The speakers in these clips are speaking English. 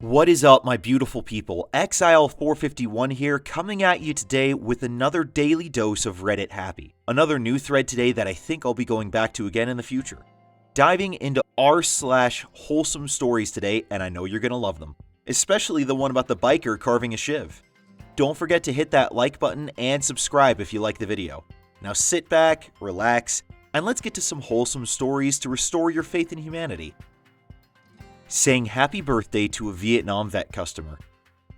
What is up, my beautiful people? Exile451 here, coming at you today with another daily dose of Reddit Happy. Another new thread today that I think I'll be going back to again in the future. Diving into r/wholesome stories today, and I know you're gonna love them. Especially the one about the biker carving a shiv. Don't forget to hit that like button and subscribe if you like the video. Now sit back, relax, and let's get to some wholesome stories to restore your faith in humanity. Saying happy birthday to a Vietnam vet customer.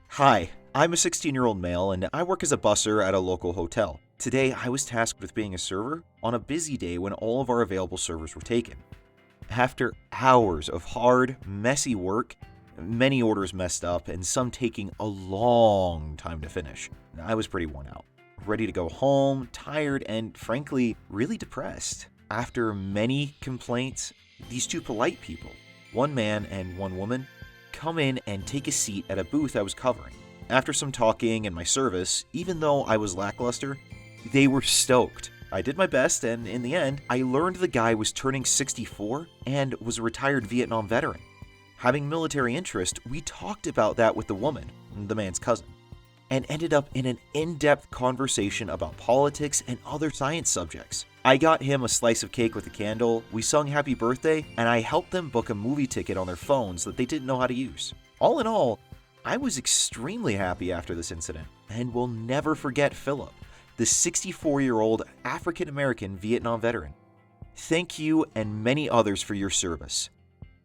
Hi, I'm a 16-year-old male and I work as a busser at a local hotel. Today, I was tasked with being a server on a busy day when all of our available servers were taken. After hours of hard, messy work, many orders messed up and some taking a long time to finish, I was pretty worn out, ready to go home, tired, and frankly, really depressed. After many complaints, these two polite people, one man and one woman, come in and take a seat at a booth I was covering. After some talking and my service, even though I was lackluster, they were stoked. I did my best, and in the end, I learned the guy was turning 64 and was a retired Vietnam veteran. Having military interest, we talked about that with the woman, the man's cousin, and ended up in an in-depth conversation about politics and other science subjects. I got him a slice of cake with a candle, we sung happy birthday, and I helped them book a movie ticket on their phones that they didn't know how to use. All in all, I was extremely happy after this incident, and will never forget Philip, the 64-year-old African-American Vietnam veteran. Thank you and many others for your service.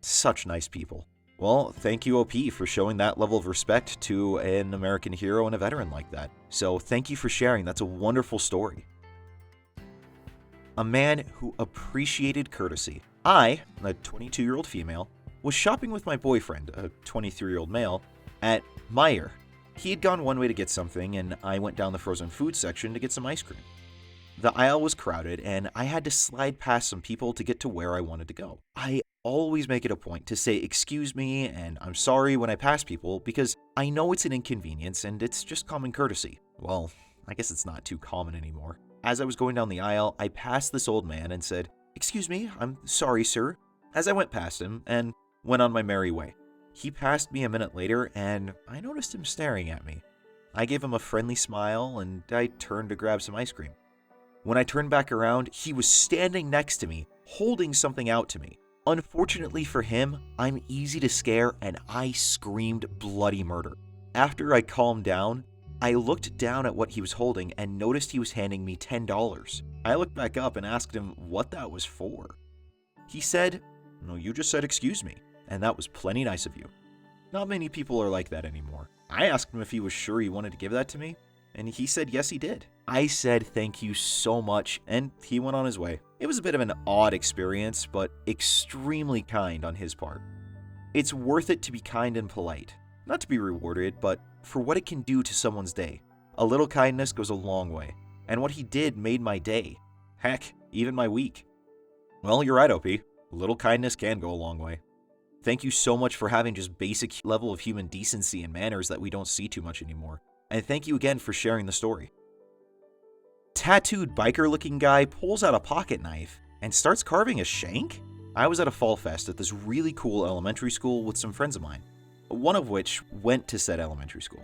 Such nice people. Well, thank you, OP, for showing that level of respect to an American hero and a veteran like that. So thank you for sharing. That's a wonderful story. A man who appreciated courtesy. I, a 22-year-old female, was shopping with my boyfriend, a 23-year-old male, at Meijer. He had gone one way to get something, and I went down the frozen food section to get some ice cream. The aisle was crowded, and I had to slide past some people to get to where I wanted to go. I always make it a point to say excuse me and I'm sorry when I pass people because I know it's an inconvenience and it's just common courtesy. Well, I guess it's not too common anymore. As I was going down the aisle, I passed this old man and said, "Excuse me, I'm sorry, sir," as I went past him and went on my merry way. He passed me a minute later and I noticed him staring at me. I gave him a friendly smile and I turned to grab some ice cream. When I turned back around, he was standing next to me, holding something out to me. Unfortunately for him, I'm easy to scare and I screamed bloody murder. After I calmed down, I looked down at what he was holding and noticed he was handing me $10. I looked back up and asked him what that was for. He said, "No, you just said excuse me, and that was plenty nice of you." Not many people are like that anymore. I asked him if he was sure he wanted to give that to me, and he said yes, he did. I said thank you so much, and he went on his way. It was a bit of an odd experience, but extremely kind on his part. It's worth it to be kind and polite. Not to be rewarded, but for what it can do to someone's day. A little kindness goes a long way, and what he did made my day. Heck, even my week. Well, you're right, OP. A little kindness can go a long way. Thank you so much for having just basic level of human decency and manners that we don't see too much anymore. And thank you again for sharing the story. Tattooed biker-looking guy pulls out a pocket knife and starts carving a shank? I was at a fall fest at this really cool elementary school with some friends of mine, one of which went to said elementary school.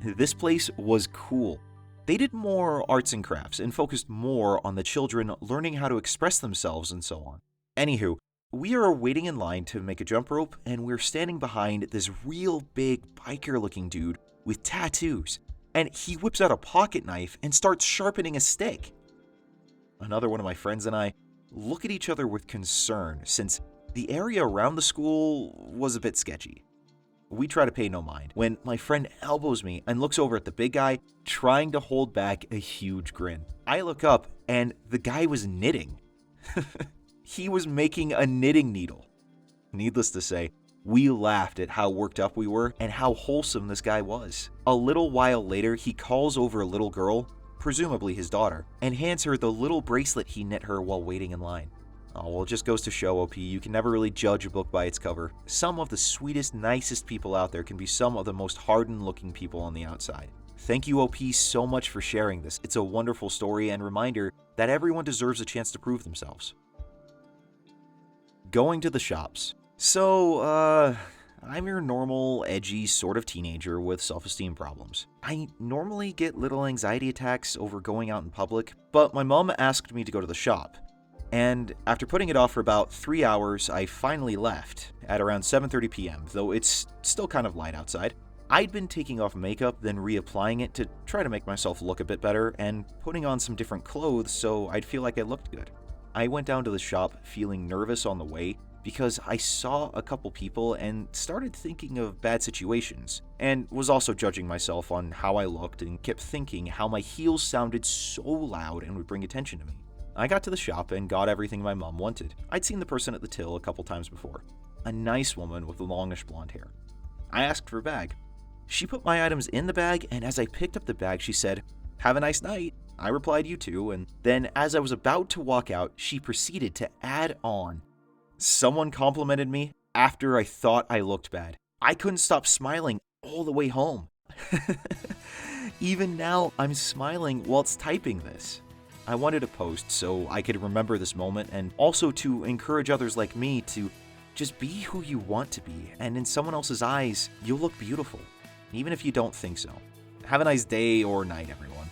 This place was cool. They did more arts and crafts and focused more on the children learning how to express themselves and so on. Anywho, we are waiting in line to make a jump rope and we're standing behind this real big biker-looking dude with tattoos. And he whips out a pocket knife and starts sharpening a stick. Another one of my friends and I look at each other with concern since the area around the school was a bit sketchy. We try to pay no mind when my friend elbows me and looks over at the big guy trying to hold back a huge grin. I look up and the guy was knitting. He was making a knitting needle. Needless to say, we laughed at how worked up we were and how wholesome this guy was. A little while later, he calls over a little girl, presumably his daughter, and hands her the little bracelet he knit her while waiting in line. Oh, well, it just goes to show, OP, you can never really judge a book by its cover. Some of the sweetest, nicest people out there can be some of the most hardened-looking people on the outside. Thank you, OP, so much for sharing this. It's a wonderful story and reminder that everyone deserves a chance to prove themselves. Going to the shops. So, I'm your normal, edgy sort of teenager with self-esteem problems. I normally get little anxiety attacks over going out in public, but my mom asked me to go to the shop. And after putting it off for about 3 hours, I finally left at around 7:30 p.m., though it's still kind of light outside. I'd been taking off makeup, then reapplying it to try to make myself look a bit better, and putting on some different clothes so I'd feel like I looked good. I went down to the shop feeling nervous on the way because I saw a couple people and started thinking of bad situations, and was also judging myself on how I looked and kept thinking how my heels sounded so loud and would bring attention to me. I got to the shop and got everything my mom wanted. I'd seen the person at the till a couple times before. A nice woman with longish blonde hair. I asked for a bag. She put my items in the bag, and as I picked up the bag, she said, "Have a nice night." I replied, "You too," and then as I was about to walk out, she proceeded to add on. Someone complimented me after I thought I looked bad. I couldn't stop smiling all the way home. Even now, I'm smiling whilst typing this. I wanted to post so I could remember this moment, and also to encourage others like me to just be who you want to be, and in someone else's eyes, you'll look beautiful, even if you don't think so. Have a nice day or night, everyone.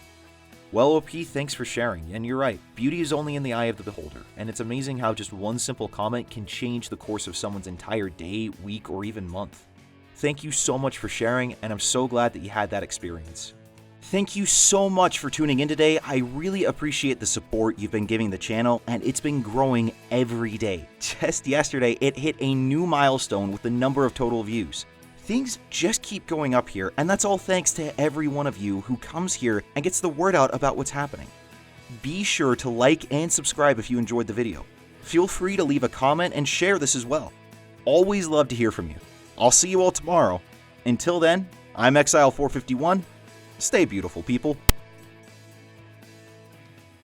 Well, OP, thanks for sharing, and you're right, beauty is only in the eye of the beholder, and it's amazing how just one simple comment can change the course of someone's entire day, week, or even month. Thank you so much for sharing, and I'm so glad that you had that experience. Thank you so much for tuning in today. I really appreciate the support you've been giving the channel, and it's been growing every day. Just yesterday, it hit a new milestone with the number of total views. Things just keep going up here, and that's all thanks to every one of you who comes here and gets the word out about what's happening. Be sure to like and subscribe if you enjoyed the video. Feel free to leave a comment and share this as well. Always love to hear from you. I'll see you all tomorrow. Until then, I'm Exile451. Stay beautiful, people.